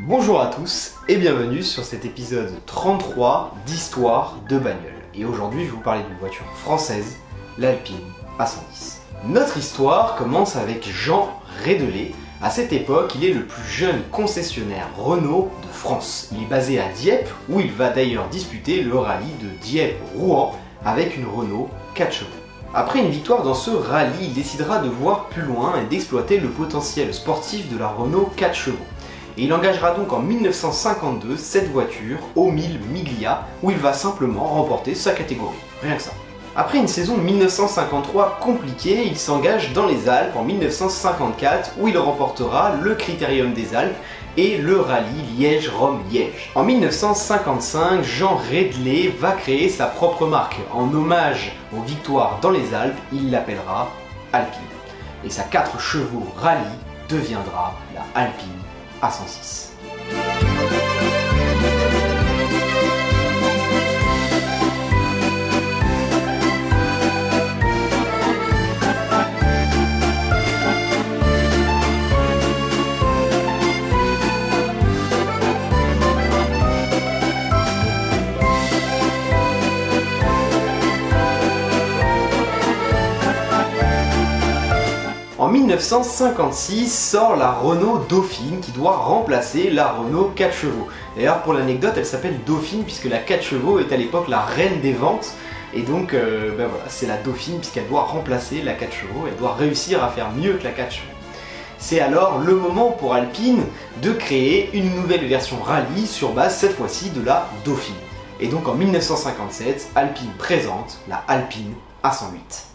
Bonjour à tous et bienvenue sur cet épisode 33 d'Histoire de bagnole. Et aujourd'hui je vais vous parler d'une voiture française, l'Alpine A110. Notre histoire commence avec Jean Rédelé. À cette époque, il est le plus jeune concessionnaire Renault de France. Il est basé à Dieppe, où il va d'ailleurs disputer le rallye de Dieppe-Rouen avec une Renault 4 chevaux. Après une victoire dans ce rallye, il décidera de voir plus loin et d'exploiter le potentiel sportif de la Renault 4 chevaux. Et il engagera donc en 1952 cette voiture au 1000 Miglia, où il va simplement remporter sa catégorie. Rien que ça. Après une saison 1953 compliquée, il s'engage dans les Alpes en 1954 où il remportera le Critérium des Alpes et le rallye Liège-Rome-Liège. En 1955, Jean Rédelé va créer sa propre marque. En hommage aux victoires dans les Alpes, il l'appellera Alpine. Et sa 4 chevaux rallye deviendra la Alpine A106. En 1956 sort la Renault Dauphine qui doit remplacer la Renault 4 chevaux. D'ailleurs pour l'anecdote elle s'appelle Dauphine puisque la 4 chevaux est à l'époque la reine des ventes et donc voilà, c'est la Dauphine puisqu'elle doit remplacer la 4 chevaux, elle doit réussir à faire mieux que la 4 chevaux. C'est alors le moment pour Alpine de créer une nouvelle version rallye sur base cette fois-ci de la Dauphine. Et donc en 1957, Alpine présente la Alpine A108.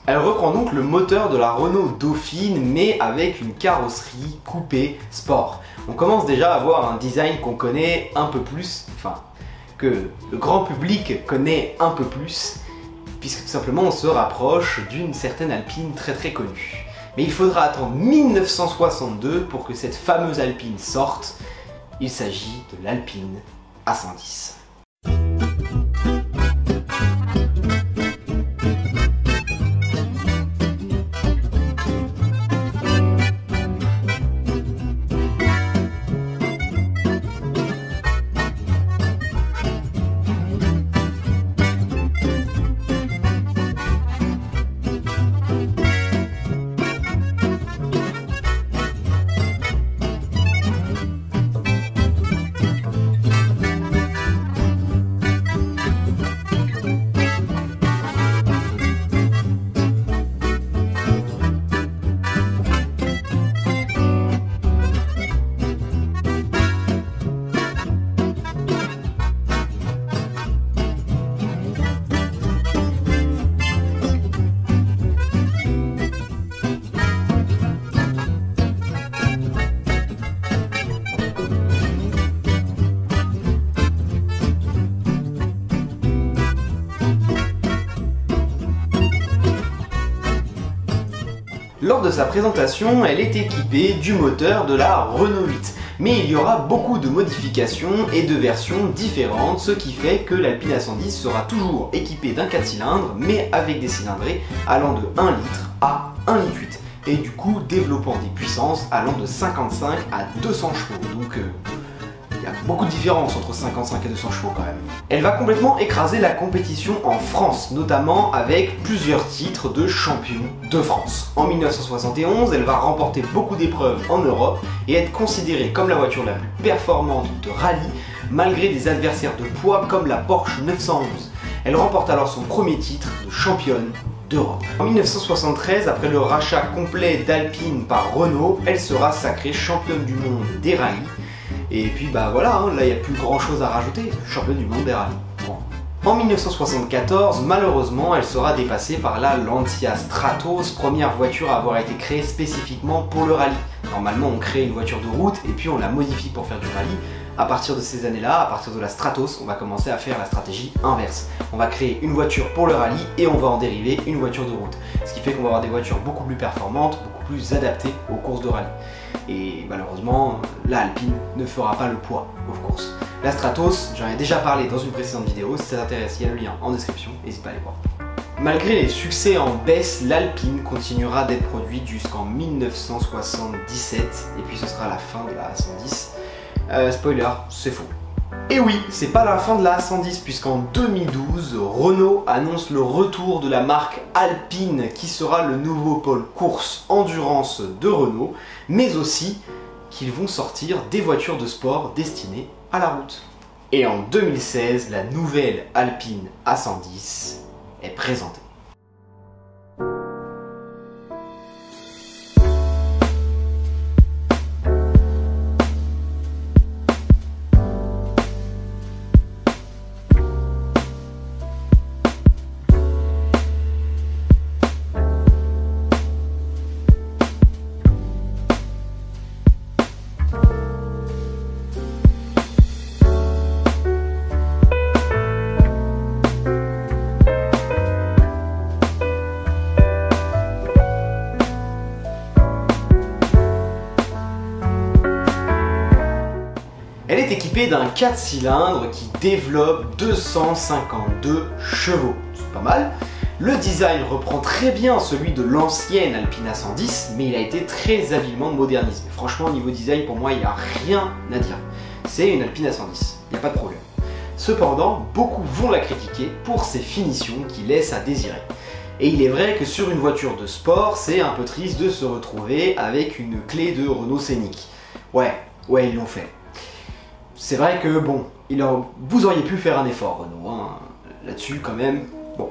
Elle reprend donc le moteur de la Renault Dauphine mais avec une carrosserie coupée sport. On commence déjà à avoir un design qu'on connaît un peu plus, enfin que le grand public connaît un peu plus, puisque tout simplement on se rapproche d'une certaine Alpine très connue. Mais il faudra attendre 1962 pour que cette fameuse Alpine sorte. Il s'agit de l'Alpine A110. Lors de sa présentation, elle est équipée du moteur de la Renault 8. Mais il y aura beaucoup de modifications et de versions différentes, ce qui fait que l'Alpine A110 sera toujours équipée d'un 4 cylindres, mais avec des cylindrées allant de 1 litre à 1,8 litre. Et du coup développant des puissances allant de 55 à 200 chevaux. Donc il y a beaucoup de différence entre 55 et 200 chevaux quand même. Elle va complètement écraser la compétition en France, notamment avec plusieurs titres de champion de France. En 1971, elle va remporter beaucoup d'épreuves en Europe et être considérée comme la voiture la plus performante de rallye, malgré des adversaires de poids comme la Porsche 911. Elle remporte alors son premier titre de championne d'Europe. En 1973, après le rachat complet d'Alpine par Renault, elle sera sacrée championne du monde des rallyes. Et puis bah voilà, hein, là il n'y a plus grand chose à rajouter, champion du monde des rallyes. Bon. En 1974, malheureusement, elle sera dépassée par la Lancia Stratos, première voiture à avoir été créée spécifiquement pour le rallye. Normalement, on crée une voiture de route et puis on la modifie pour faire du rallye. À partir de ces années-là, à partir de la Stratos, on va commencer à faire la stratégie inverse. On va créer une voiture pour le rallye et on va en dériver une voiture de route. Ce qui fait qu'on va avoir des voitures beaucoup plus performantes, beaucoup plus adaptées aux courses de rallye. Et malheureusement, la Alpine ne fera pas le poids aux courses. La Stratos, j'en ai déjà parlé dans une précédente vidéo, si ça t'intéresse, il y a le lien en description, n'hésite pas à aller voir. Malgré les succès en baisse, l'Alpine continuera d'être produite jusqu'en 1977, et puis ce sera la fin de la A110. Spoiler, c'est faux. Et oui, c'est pas la fin de la A110 puisqu'en 2012, Renault annonce le retour de la marque Alpine qui sera le nouveau pôle course endurance de Renault, mais aussi qu'ils vont sortir des voitures de sport destinées à la route. Et en 2016, la nouvelle Alpine A110 est présentée. Elle est équipée d'un 4 cylindres qui développe 252 chevaux. C'est pas mal. Le design reprend très bien celui de l'ancienne Alpine A110, mais il a été très habilement modernisé. Franchement, au niveau design, pour moi, il n'y a rien à dire. C'est une Alpine A110, il n'y a pas de problème. Cependant, beaucoup vont la critiquer pour ses finitions qui laissent à désirer. Et il est vrai que sur une voiture de sport, c'est un peu triste de se retrouver avec une clé de Renault Scénic. Ouais, ils l'ont fait. C'est vrai que bon, vous auriez pu faire un effort Renault, hein, là-dessus quand même, bon.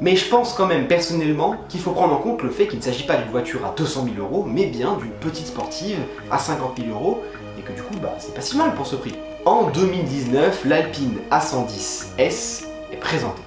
Mais je pense quand même personnellement qu'il faut prendre en compte le fait qu'il ne s'agit pas d'une voiture à 200 000 euros, mais bien d'une petite sportive à 50 000 euros, et que du coup, bah, c'est pas si mal pour ce prix. En 2019, l'Alpine A110S est présentée.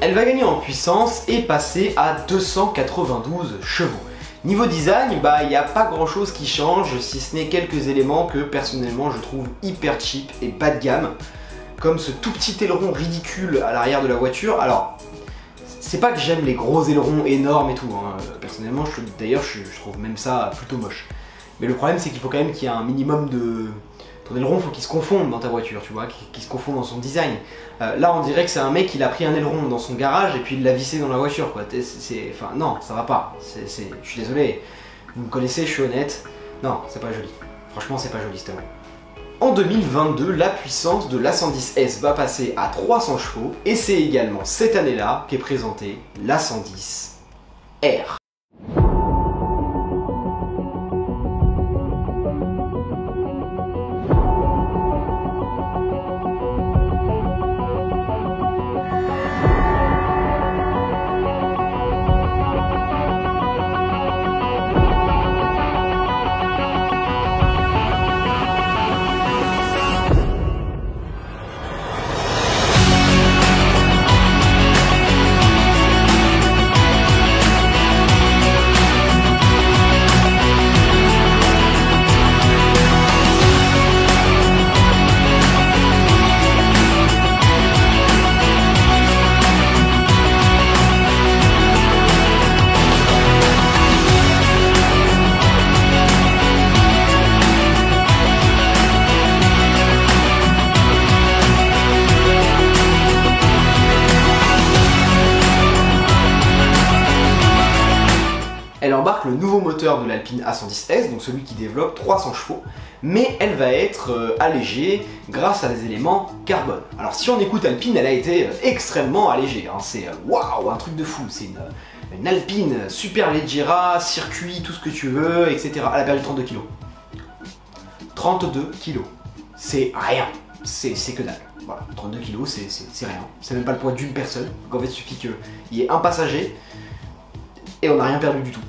Elle va gagner en puissance et passer à 292 chevaux. Niveau design, il n'y a pas grand chose qui change, si ce n'est quelques éléments que personnellement je trouve hyper cheap et bas de gamme, comme ce tout petit aileron ridicule à l'arrière de la voiture. Alors, c'est pas que j'aime les gros ailerons énormes et tout, hein. Personnellement, d'ailleurs je trouve même ça plutôt moche. Mais le problème c'est qu'il faut quand même qu'il y ait un minimum de... Ton aileron, faut qu'il se confonde dans ta voiture, tu vois, qu'il se confonde dans son design. Là, on dirait que c'est un mec, il a pris un aileron dans son garage et puis il l'a vissé dans la voiture, quoi. Enfin, non, ça va pas. Je suis désolé. Vous me connaissez, je suis honnête. Non, c'est pas joli. Franchement, c'est pas joli, c'était bon. En 2022, la puissance de l'A110S va passer à 300 chevaux et c'est également cette année-là qu'est présentée l'A110R. embarque le nouveau moteur de l'Alpine A110S, donc celui qui développe 300 chevaux, mais elle va être allégée grâce à des éléments carbone. Alors si on écoute Alpine, elle a été extrêmement allégée, hein. C'est waouh, un truc de fou, c'est une Alpine Superleggera, circuit, tout ce que tu veux, etc. Elle a perdu 32 kg. 32 kg, c'est rien, c'est que dalle. Voilà, 32 kg, c'est rien, c'est même pas le poids d'une personne. Donc en fait, il suffit qu'il y ait un passager et on n'a rien perdu du tout.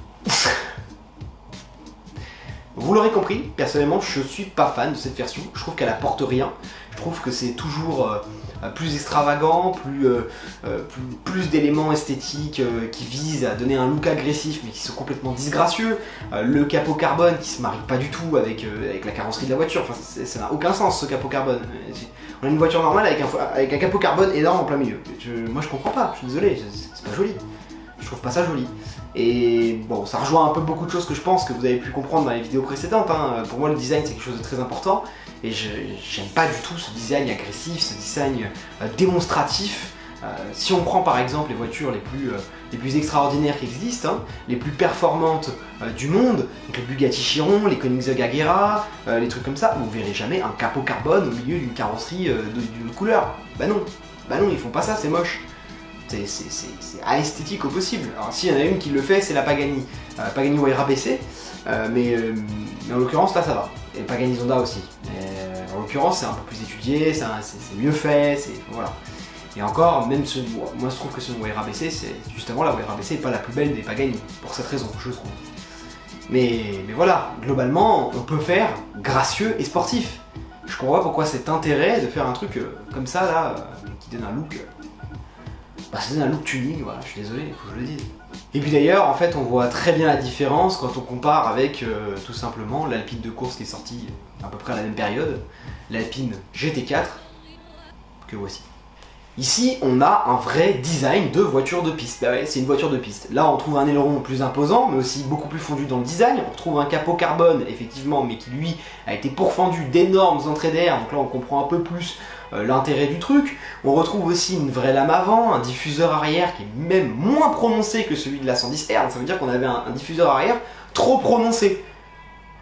Vous l'aurez compris, personnellement, je suis pas fan de cette version. Je trouve qu'elle apporte rien. Je trouve que c'est toujours plus extravagant, plus d'éléments esthétiques qui visent à donner un look agressif mais qui sont complètement disgracieux. Le capot carbone qui se marie pas du tout avec la carrosserie de la voiture. Enfin, ça n'a aucun sens ce capot carbone. On a une voiture normale avec un capot carbone énorme en plein milieu. Moi je comprends pas, je suis désolé, c'est pas joli. Je trouve pas ça joli. Et bon, ça rejoint un peu beaucoup de choses que je pense que vous avez pu comprendre dans les vidéos précédentes, hein. Pour moi, le design, c'est quelque chose de très important. Et j'aime pas du tout ce design agressif, ce design démonstratif. Si on prend par exemple les voitures les plus extraordinaires qui existent, hein, les plus performantes du monde, donc les Bugatti Chiron, les Koenigsegg Agera, les trucs comme ça, vous verrez jamais un capot carbone au milieu d'une carrosserie d'une couleur. Bah non, ils font pas ça, c'est moche. C'est esthétique au possible. Alors s'il y en a une qui le fait, c'est la Pagani. Pagani Huayra BC, mais en l'occurrence là ça va. Et Pagani Zonda aussi. En l'occurrence c'est un peu plus étudié, c'est mieux fait, voilà. Et encore, même moi je trouve que ce Huayra BC, c'est justement la Huayra BC n'est pas la plus belle des Pagani, pour cette raison, je trouve. Mais voilà, globalement, on peut faire gracieux et sportif. Je comprends pas pourquoi cet intérêt de faire un truc comme ça là, qui donne un look. Ça donne un look tuning, voilà, je suis désolé, il faut que je le dise. Et puis d'ailleurs, en fait, on voit très bien la différence quand on compare avec tout simplement l'Alpine de course qui est sortie à peu près à la même période, l'Alpine GT4, que voici. Ici, on a un vrai design de voiture de piste. Bah ouais, c'est une voiture de piste. Là, on trouve un aileron plus imposant, mais aussi beaucoup plus fondu dans le design. On retrouve un capot carbone, effectivement, mais qui lui a été pourfendu d'énormes entrées d'air. Donc là, on comprend un peu plus l'intérêt du truc. On retrouve aussi une vraie lame avant, un diffuseur arrière qui est même moins prononcé que celui de la 110R. Ça veut dire qu'on avait un diffuseur arrière trop prononcé.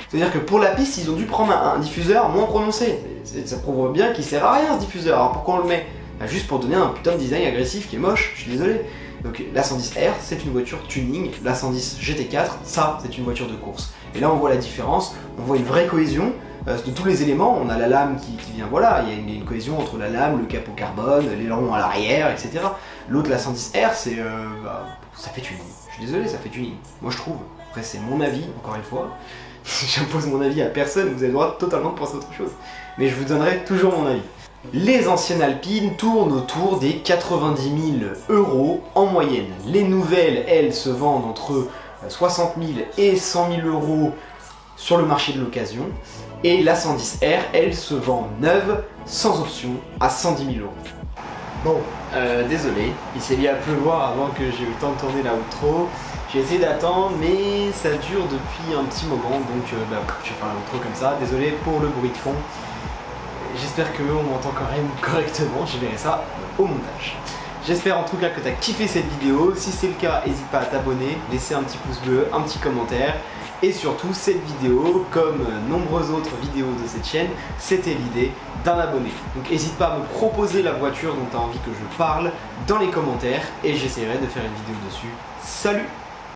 C'est-à-dire que pour la piste, ils ont dû prendre un diffuseur moins prononcé. Ça prouve bien qu'il sert à rien ce diffuseur. Alors pourquoi on le met ? Juste pour donner un putain de design agressif qui est moche, je suis désolé. Donc la 110R, c'est une voiture tuning, la 110 GT4, ça, c'est une voiture de course. Et là, on voit la différence, on voit une vraie cohésion de tous les éléments. On a la lame qui vient, voilà, il y a une cohésion entre la lame, le capot carbone, l'aileron à l'arrière, etc. L'autre, la 110R, c'est... ça fait tuning. Je suis désolé, ça fait tuning. Moi, je trouve. Après, c'est mon avis, encore une fois. J'impose mon avis à personne, vous avez le droit totalement de penser autre chose. Mais je vous donnerai toujours mon avis. Les anciennes Alpines tournent autour des 90 000 € en moyenne. Les nouvelles, elles, se vendent entre 60 000 et 100 000 € sur le marché de l'occasion. Et la 110R, elle se vend neuve, sans option, à 110 000 €. Bon, désolé, il s'est mis à pleuvoir avant que j'ai eu le temps de tourner la outro. J'ai essayé d'attendre, mais ça dure depuis un petit moment, donc je vais faire la outro comme ça. Désolé pour le bruit de fond. J'espère qu'on m'entend quand même correctement, je verrai ça au montage. J'espère en tout cas que tu as kiffé cette vidéo. Si c'est le cas, n'hésite pas à t'abonner, laisser un petit pouce bleu, un petit commentaire. Et surtout, cette vidéo, comme nombreuses autres vidéos de cette chaîne, c'était l'idée d'un abonné. Donc n'hésite pas à me proposer la voiture dont tu as envie que je parle dans les commentaires et j'essaierai de faire une vidéo dessus. Salut!